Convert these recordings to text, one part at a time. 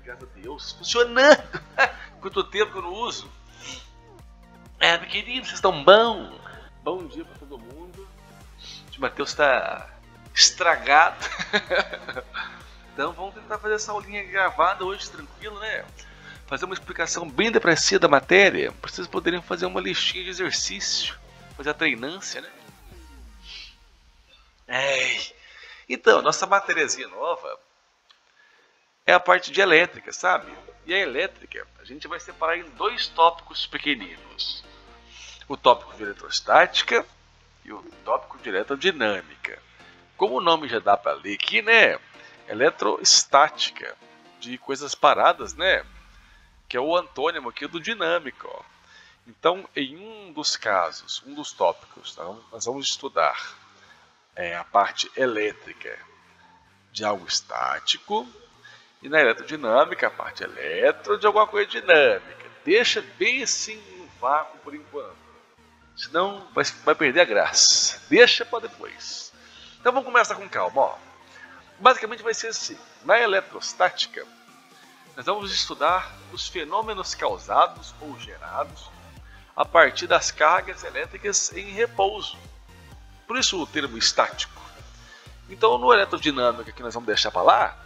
graças a Deus, funcionando. Quanto tempo que eu não uso. Meu querido, vocês estão bom? Bom dia pra todo mundo. O Matheus tá estragado. Então vamos tentar fazer essa aulinha gravada hoje, tranquilo, né? Fazer uma explicação bem depressiva da matéria, para vocês poderem fazer uma listinha de exercício, fazer a treinância, né? Então, nossa matériazinha nova é a parte de elétrica, sabe? E a elétrica, a gente vai separar em dois tópicos pequeninos. O tópico de eletrostática e o tópico de eletrodinâmica. Como o nome já dá para ler aqui, né? Eletrostática, de coisas paradas, né? Que é o antônimo aqui do dinâmico. Ó. Então, em um dos casos, um dos tópicos, tá? Nós vamos estudar a parte elétrica de algo estático e na eletrodinâmica a parte eletro de alguma coisa dinâmica. Deixa bem assim no vácuo por enquanto, senão vai perder a graça. Deixa para depois. Então vamos começar com calma. Ó. Basicamente vai ser assim, na eletrostática, nós vamos estudar os fenômenos causados ou gerados a partir das cargas elétricas em repouso. Por isso o termo estático. Então no eletrodinâmica que nós vamos deixar para lá,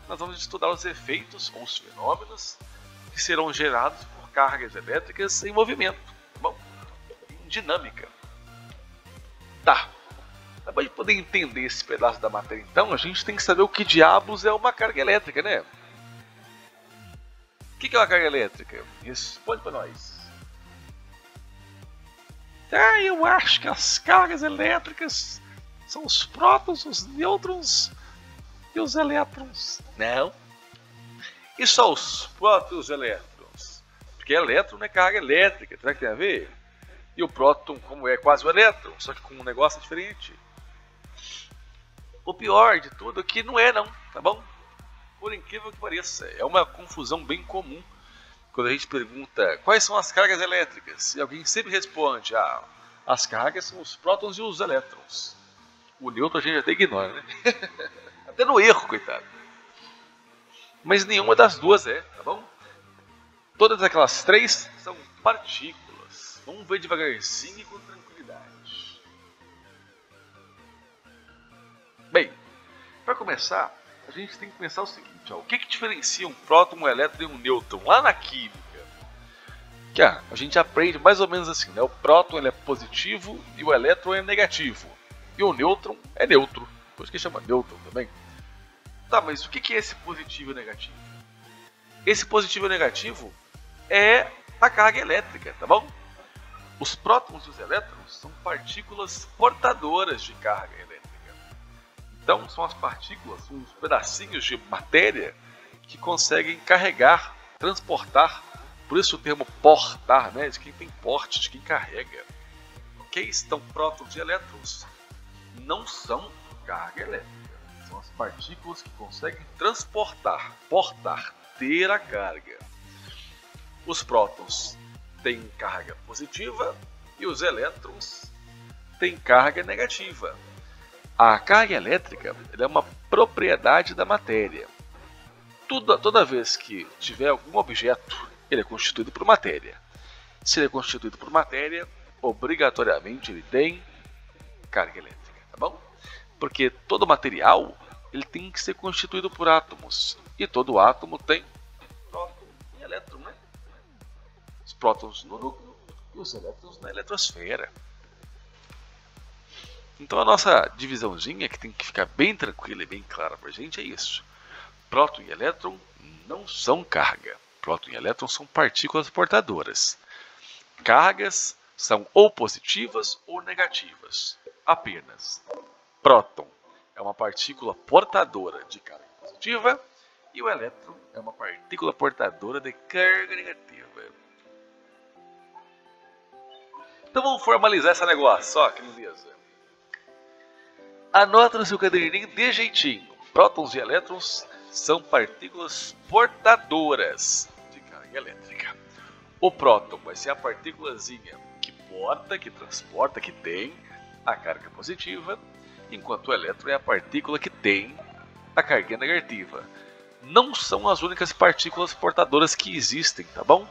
nós vamos estudar os efeitos ou os fenômenos que serão gerados por cargas elétricas em movimento. Bom, em dinâmica. Tá. Para a gente poder entender esse pedaço da matéria então, a gente tem que saber o que diabos é uma carga elétrica, né? O que é uma carga elétrica? Responde para nós. Eu acho que as cargas elétricas são os prótons, os nêutrons e os elétrons. Não. E só os prótons e os elétrons? Porque elétron não é carga elétrica, será que tem a ver? E o próton, como é quase o elétron, só que com um negócio diferente. O pior de tudo é que não é não, tá bom? Por incrível que pareça, é uma confusão bem comum quando a gente pergunta quais são as cargas elétricas e alguém sempre responde, as cargas são os prótons e os elétrons. O nêutron a gente até ignora, né? Até no erro, coitado. Mas nenhuma das duas tá bom? Todas aquelas três são partículas. Vamos ver devagarzinho e com tranquilidade. Bem, para começar, a gente tem que pensar o seguinte, o que diferencia um próton, um elétron e um nêutron lá na química? Que a gente aprende mais ou menos assim, né? O próton ele é positivo e o elétron é negativo. E o nêutron é neutro, por isso que chama nêutron também. Tá, mas o que é esse positivo e negativo? Esse positivo e negativo é a carga elétrica, tá bom? Os prótons e os elétrons são partículas portadoras de carga elétrica. Então são as partículas, uns pedacinhos de matéria que conseguem carregar, transportar, por isso o termo portar, né? De quem tem porte, de quem carrega. Ok? Então prótons e elétrons não são carga elétrica, são as partículas que conseguem transportar, portar, ter a carga. Os prótons têm carga positiva e os elétrons têm carga negativa. A carga elétrica é uma propriedade da matéria. Toda vez que tiver algum objeto, ele é constituído por matéria. Se ele é constituído por matéria, obrigatoriamente ele tem carga elétrica, tá bom? Porque todo material ele tem que ser constituído por átomos. E todo átomo tem próton e elétron, né? Os prótons no núcleo e os elétrons na eletrosfera. Então a nossa divisãozinha, que tem que ficar bem tranquila e bem clara pra gente, é isso. Próton e elétron não são carga. Próton e elétron são partículas portadoras. Cargas são ou positivas ou negativas. Apenas. Próton é uma partícula portadora de carga positiva e o elétron é uma partícula portadora de carga negativa. Então vamos formalizar esse negócio, ó, que beleza. Anota no seu caderninho de jeitinho. Prótons e elétrons são partículas portadoras de carga elétrica. O próton vai ser a partículazinha que porta, que transporta, que tem a carga positiva, enquanto o elétron é a partícula que tem a carga negativa. não são as únicas partículas portadoras que existem, tá bom?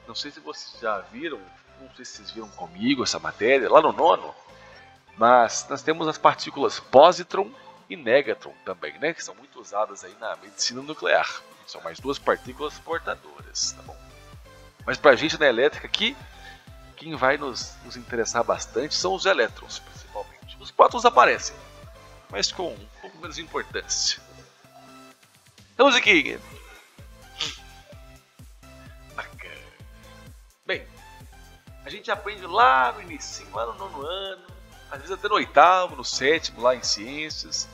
Não sei se vocês já viram, não sei se vocês viram comigo essa matéria lá no nono, mas nós temos as partículas positron e negatron também, né? Que são muito usadas aí na medicina nuclear. São mais duas partículas portadoras, tá bom? Mas pra gente na elétrica aqui, quem vai nos interessar bastante são os elétrons, principalmente. Os prótons aparecem, mas com um pouco menos de importância. Vamos aqui. Bacana. Bem, a gente aprende lá no início, lá no nono ano, às vezes até no oitavo, no sétimo, lá em ciências,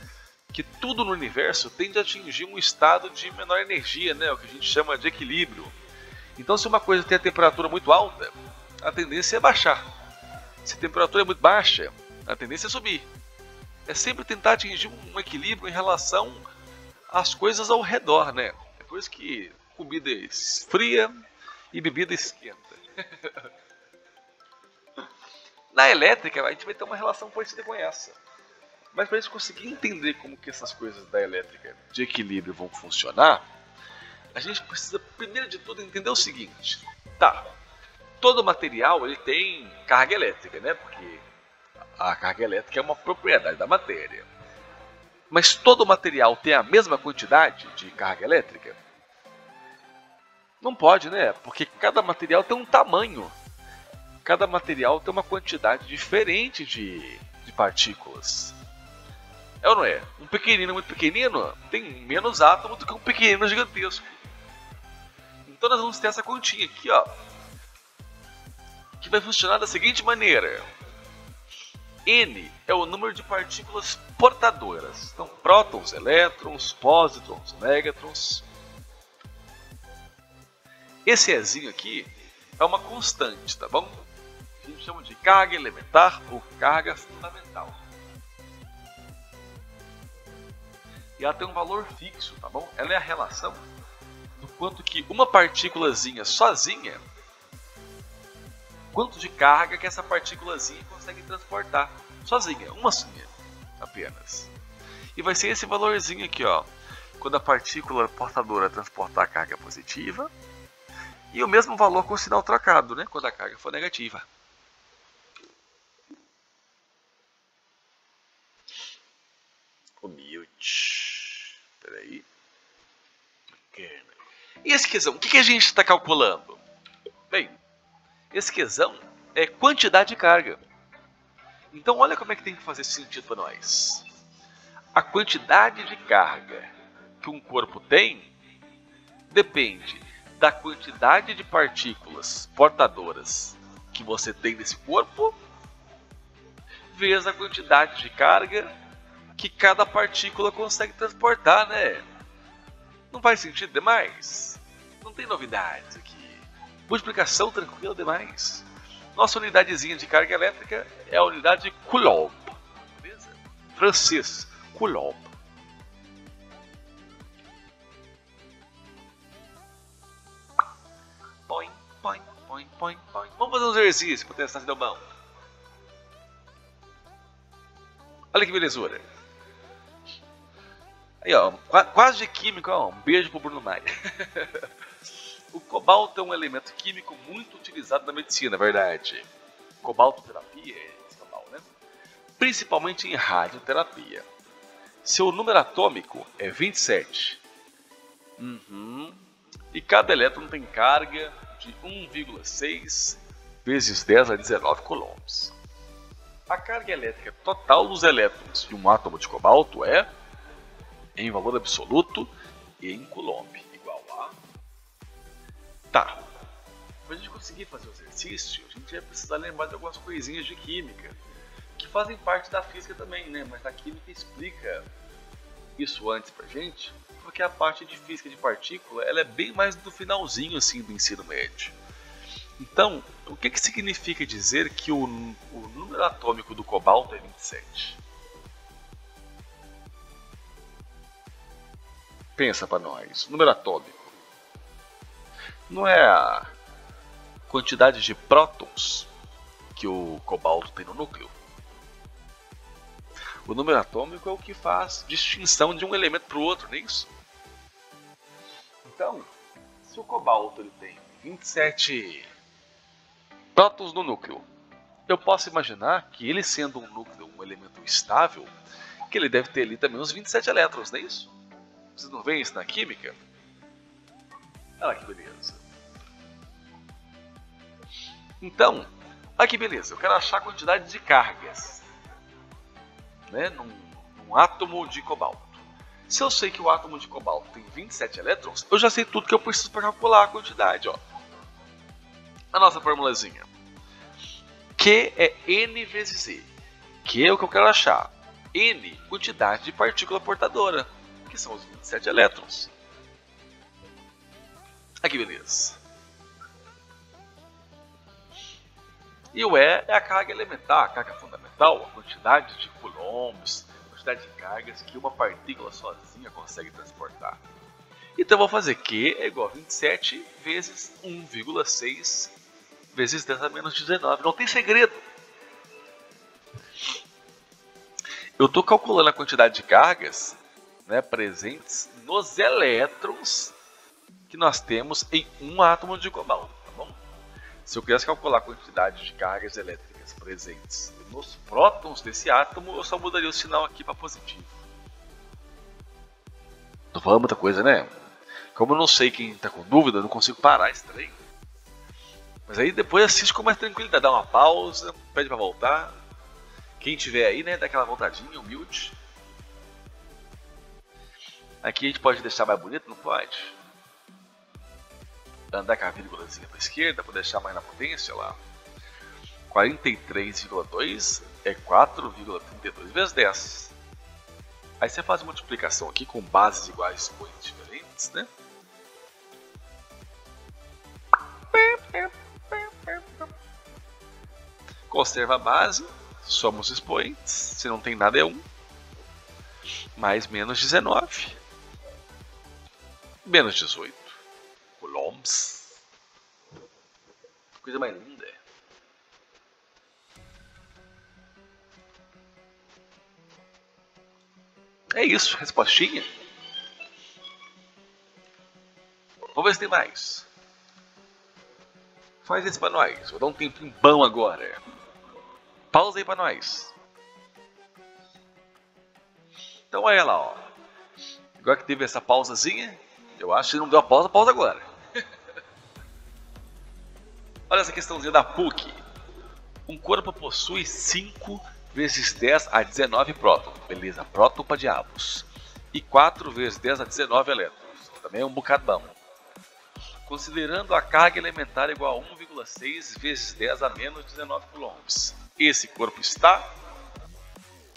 que tudo no universo tende a atingir um estado de menor energia, né? O que a gente chama de equilíbrio. Então, se uma coisa tem a temperatura muito alta, a tendência é baixar. Se a temperatura é muito baixa, a tendência é subir. É sempre tentar atingir um equilíbrio em relação às coisas ao redor, né? É coisa que comida esfria e bebida esquenta. Na elétrica, a gente vai ter uma relação parecida com essa. Mas para a gente conseguir entender como que essas coisas da elétrica de equilíbrio vão funcionar, a gente precisa, primeiro de tudo, entender o seguinte. Tá, todo material ele tem carga elétrica, né? Porque a carga elétrica é uma propriedade da matéria. Mas todo material tem a mesma quantidade de carga elétrica? Não pode, né? Porque cada material tem um tamanho. Cada material tem uma quantidade diferente de partículas. É ou não é? Um pequenino muito pequenino tem menos átomos do que um pequenino gigantesco. Então nós vamos ter essa continha aqui, ó, que vai funcionar da seguinte maneira. N é o número de partículas portadoras. Então, prótons, elétrons, pósitrons, négatrons. Esse Ezinho aqui é uma constante, tá bom? A gente chama de carga elementar ou carga fundamental. E ela tem um valor fixo, tá bom? Ela é a relação do quanto que uma partículazinha sozinha, quanto de carga que essa partículazinha consegue transportar sozinha, uma sinha apenas. E vai ser esse valorzinho aqui, ó, quando a partícula portadora transportar a carga positiva, e o mesmo valor com o sinal trocado, né, quando a carga for negativa. Humilde. Peraí. E esse quezão, o que a gente está calculando? Bem, esse quezão é quantidade de carga. Então olha como é que tem que fazer sentido para nós. A quantidade de carga que um corpo tem depende da quantidade de partículas portadoras que você tem nesse corpo vezes a quantidade de carga que cada partícula consegue transportar, né? Não faz sentido demais? Não tem novidades aqui. Multiplicação tranquila demais. Nossa unidadezinha de carga elétrica é a unidade de Coulomb. Beleza? Francês, Coulomb. Põe, põe, põe, põe, põe. Vamos fazer um exercício para testar se deu bom. Olha que belezura. Aí, ó, quase de químico, ó, um beijo pro Bruno Maia. O cobalto é um elemento químico muito utilizado na medicina, é verdade. Cobaltoterapia é esse cobalto, né? Principalmente em radioterapia. Seu número atômico é 27. E cada elétron tem carga de 1,6 vezes 10 a 19 coulombs. A carga elétrica total dos elétrons de um átomo de cobalto é, em valor absoluto e em coulomb, igual a... Tá, para a gente conseguir fazer o exercício, a gente vai precisar lembrar de algumas coisinhas de química, que fazem parte da física também, né? Mas a química explica isso antes pra gente, porque a parte de física de partícula ela é bem mais do finalzinho assim, do ensino médio. Então, o que significa dizer que o número atômico do cobalto é 27? Pensa para nós, número atômico não é a quantidade de prótons que o cobalto tem no núcleo. O número atômico é o que faz distinção de um elemento para o outro, não é isso? Então, se o cobalto ele tem 27 prótons no núcleo, eu posso imaginar que ele sendo um núcleo, um elemento estável, que ele deve ter ali também uns 27 elétrons, não é isso? Vocês não veem isso na química? Olha que beleza. Então, olha que beleza, eu quero achar a quantidade de cargas, né, num átomo de cobalto. Se eu sei que o átomo de cobalto tem 27 elétrons, eu já sei tudo que eu preciso para calcular a quantidade. Ó. A nossa formulazinha. Q é N vezes E. Q é o que eu quero achar. N, quantidade de partícula portadora, que são os 27 elétrons. Aqui, beleza. E o E é a carga elementar, a carga fundamental, a quantidade de coulombs, a quantidade de cargas que uma partícula sozinha consegue transportar. Então eu vou fazer Q é igual a 27 vezes 1,6 vezes 10 a menos 19. Não tem segredo. Eu estou calculando a quantidade de cargas, né, presentes nos elétrons que nós temos em um átomo de cobalto. Tá bom? Se eu quisesse calcular a quantidade de cargas elétricas presentes nos prótons desse átomo, eu só mudaria o sinal aqui para positivo. Tô falando muita coisa, né? Como eu não sei quem está com dúvida, eu não consigo parar esse trem. Mas aí depois assiste com mais tranquilidade, dá uma pausa, pede para voltar. Quem tiver aí, né, dá aquela voltadinha, humilde. Aqui a gente pode deixar mais bonito, não pode? Andar com a vírgulazinha para a esquerda, para deixar mais na potência lá. 43,2 é 4,32 vezes 10. Aí você faz a multiplicação aqui com bases iguais, expoentes diferentes, né? Conserva a base, soma os expoentes, se não tem nada é 1, mais menos 19, menos 18, coulombs, coisa mais linda. É isso, respostinha. Vamos ver se tem mais. Faz esse pra nós, vou dar um tempinho bom agora. Pausa aí pra nós. Então olha lá, ó. Agora que teve essa pausazinha, eu acho que não deu a pausa, pausa agora. Olha essa questãozinha da PUC. Um corpo possui 5 vezes 10 a 19 prótons. Beleza, próton pra diabos. E 4 vezes 10 a 19 elétrons. Também é um bocadão. Considerando a carga elementar igual a 1,6 vezes 10 a menos 19 coulombs. Esse corpo está...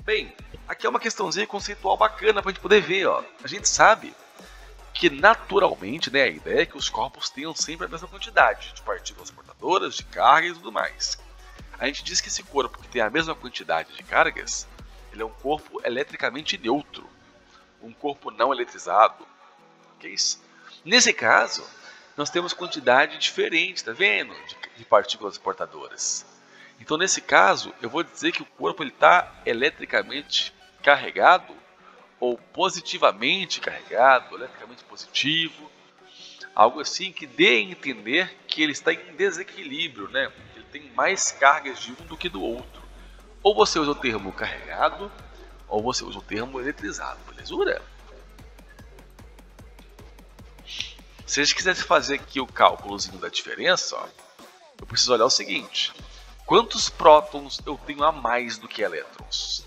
Bem, aqui é uma questãozinha conceitual bacana para a gente poder ver. Ó. A gente sabe que naturalmente, né, a ideia é que os corpos tenham sempre a mesma quantidade de partículas portadoras, de carga e tudo mais. A gente diz que esse corpo que tem a mesma quantidade de cargas, ele é um corpo eletricamente neutro, um corpo não eletrizado. Que é isso? Nesse caso, nós temos quantidade diferente, tá vendo? De partículas portadoras. Então, nesse caso, eu vou dizer que o corpo está eletricamente carregado, ou positivamente carregado, eletricamente positivo, algo assim que dê a entender que ele está em desequilíbrio, né? Ele tem mais cargas de um do que do outro. Ou você usa o termo carregado, ou você usa o termo eletrizado, belezura? Se a gente quisesse fazer aqui o cálculozinho da diferença, ó, eu preciso olhar o seguinte: quantos prótons eu tenho a mais do que elétrons?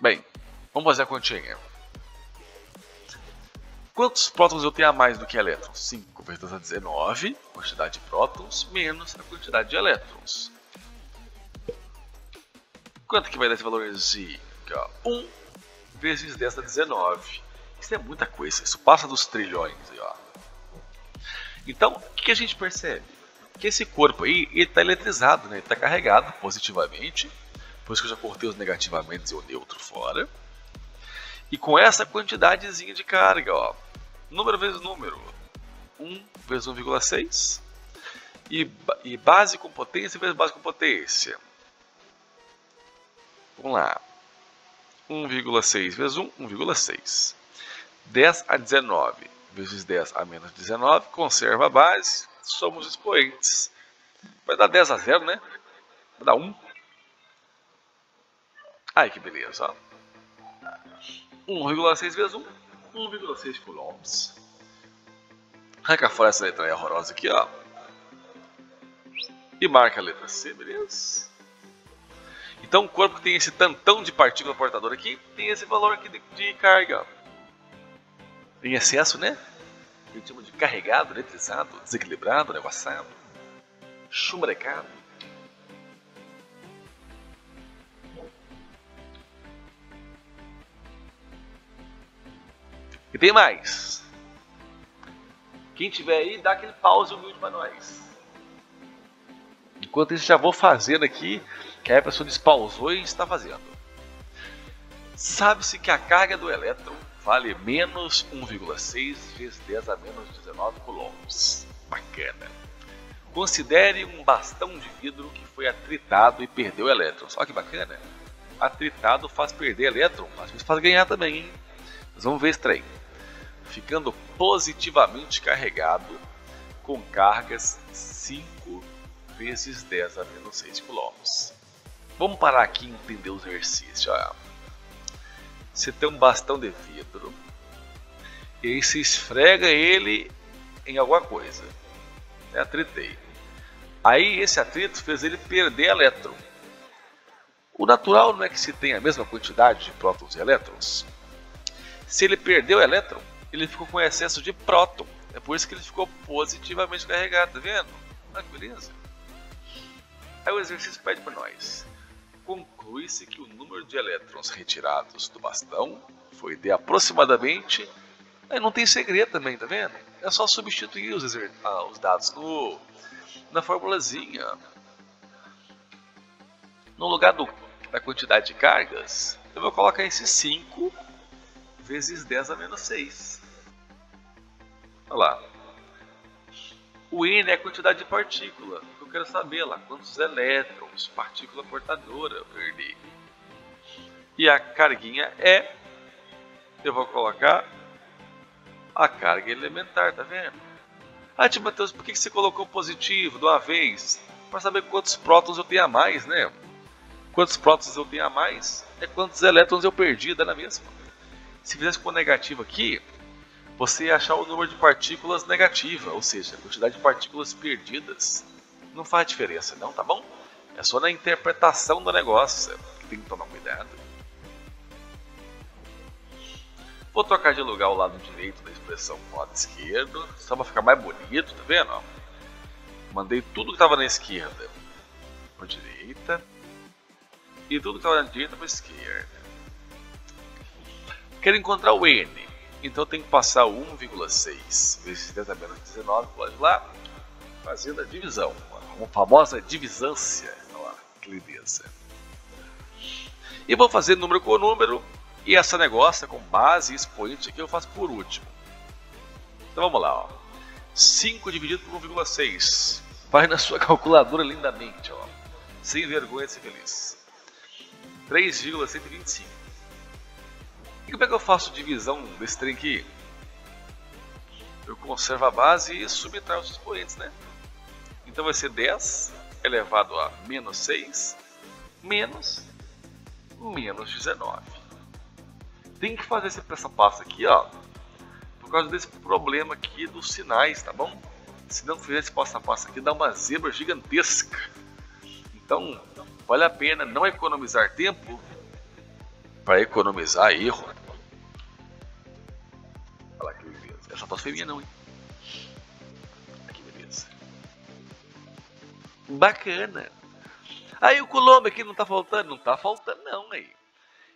Bem, vamos fazer a continha. Quantos prótons eu tenho a mais do que elétrons? 5 vezes 10 a 19, quantidade de prótons, menos a quantidade de elétrons. Quanto que vai dar esse valorzinho? 1 vezes 10 a 19. Isso é muita coisa, isso passa dos trilhões. Ó. Então, o que a gente percebe? Que esse corpo aí está eletrizado, né? Ele está carregado positivamente, por isso que eu já cortei os negativamente e o neutro fora. E com essa quantidadezinha de carga, ó, número vezes número, 1 vezes 1,6, e base com potência vezes base com potência. Vamos lá. 1,6 vezes 1, 1,6. 10 a 19 vezes 10 a menos 19, conserva a base, somos expoentes. Vai dar 10 a 0, né? Vai dar 1. Ai, que beleza, ó. 1,6 vezes 1, 1,6 coulombs. Arranca fora essa letra aí horrorosa aqui, ó. E marca a letra C, beleza? Então o corpo que tem esse tantão de partícula portadora aqui, tem esse valor aqui de carga. Em excesso, né? A gente chama de carregado, eletrizado, desequilibrado, negociado, chumbrecado. E tem mais. Quem tiver aí, dá aquele pause humilde para nós. Enquanto isso, já vou fazendo aqui, que a pessoa despausou e está fazendo. Sabe-se que a carga do elétron vale menos 1,6 vezes 10 a menos 19 coulombs. Bacana. Considere um bastão de vidro que foi atritado e perdeu elétrons. Olha que bacana. Atritado faz perder elétron, às vezes faz ganhar também, hein? Nós vamos ver esse trem. Ficando positivamente carregado com cargas 5 vezes 10 a menos 6 coulombs. Vamos parar aqui e entender o exercício. Olha. Você tem um bastão de vidro e aí você esfrega ele em alguma coisa. Atritei. Aí esse atrito fez ele perder elétron. O natural não é que se tenha a mesma quantidade de prótons e elétrons? Se ele perdeu elétron, ele ficou com excesso de próton. É por isso que ele ficou positivamente carregado, tá vendo? Ah, que beleza. Aí o exercício pede para nós. Conclui-se que o número de elétrons retirados do bastão foi de aproximadamente... Aí não tem segredo também, tá vendo? É só substituir os dados na formulazinha. No lugar da quantidade de cargas, eu vou colocar esse 5 vezes 10 a menos 6. Olha lá. O N é a quantidade de partícula. Eu quero saber lá quantos elétrons, partícula portadora eu perdi. E a carguinha é, eu vou colocar a carga elementar, tá vendo? Ah, tio Matheus, por que você colocou positivo de uma vez? Para saber quantos prótons eu tenho a mais, né? Quantos prótons eu tenho a mais é quantos elétrons eu perdi, dá na mesma. Se fizesse com negativo aqui, você ia achar o número de partículas negativa, ou seja, a quantidade de partículas perdidas. Não faz diferença não, tá bom? É só na interpretação do negócio que tem que tomar cuidado. Vou trocar de lugar o lado direito da expressão com o lado esquerdo, só para ficar mais bonito, tá vendo? Mandei tudo que estava na esquerda para a direita e tudo que estava na direita para a esquerda. Quero encontrar o N, então eu tenho que passar o 1,6 vezes 10 a menos 19, pode ir lá, fazendo a divisão, uma famosa divisância, olha lá, que lindeza. E vou fazer número com número, e essa negócio com base e expoente aqui eu faço por último. Então vamos lá, ó. 5 dividido por 1,6, vai na sua calculadora lindamente, ó. Sem vergonha de ser feliz. 3,125. E como é que eu faço divisão desse trem aqui? Eu conservo a base e subtraio os expoentes, né? Então vai ser 10 elevado a menos 6 menos 19. Tem que fazer esse passo a passo aqui, ó, por causa desse problema aqui dos sinais, tá bom? Se não fizer esse passo a passo aqui, dá uma zebra gigantesca. Então, vale a pena não economizar tempo para economizar erro. Olha lá que beleza. Essa foto foi minha não, hein? Que beleza. Bacana. Aí o coulomb aqui não tá faltando? Não tá faltando não, aí.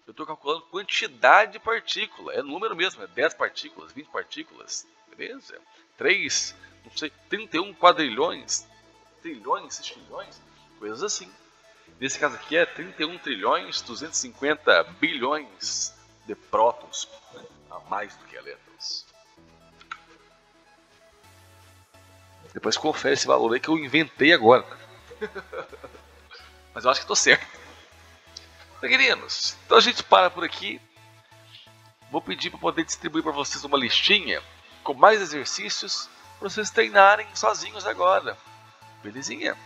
Eu estou calculando quantidade de partícula, é número mesmo, é 10 partículas, 20 partículas, beleza? 3, não sei, 31 quadrilhões, trilhões, trilhões, coisas assim. Nesse caso aqui é 31 trilhões, 250 bilhões de prótons, né? A mais do que elétrons. Depois confere esse valor aí que eu inventei agora. Mas eu acho que estou certo. Pequeninos, então a gente para por aqui. Vou pedir para poder distribuir para vocês uma listinha com mais exercícios para vocês treinarem sozinhos agora. Belezinha?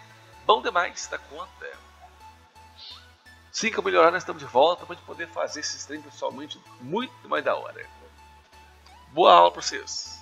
Bom demais da conta. Assim que eu melhorar, nós estamos de volta para poder fazer esses treinos pessoalmente muito mais da hora. Boa aula para vocês!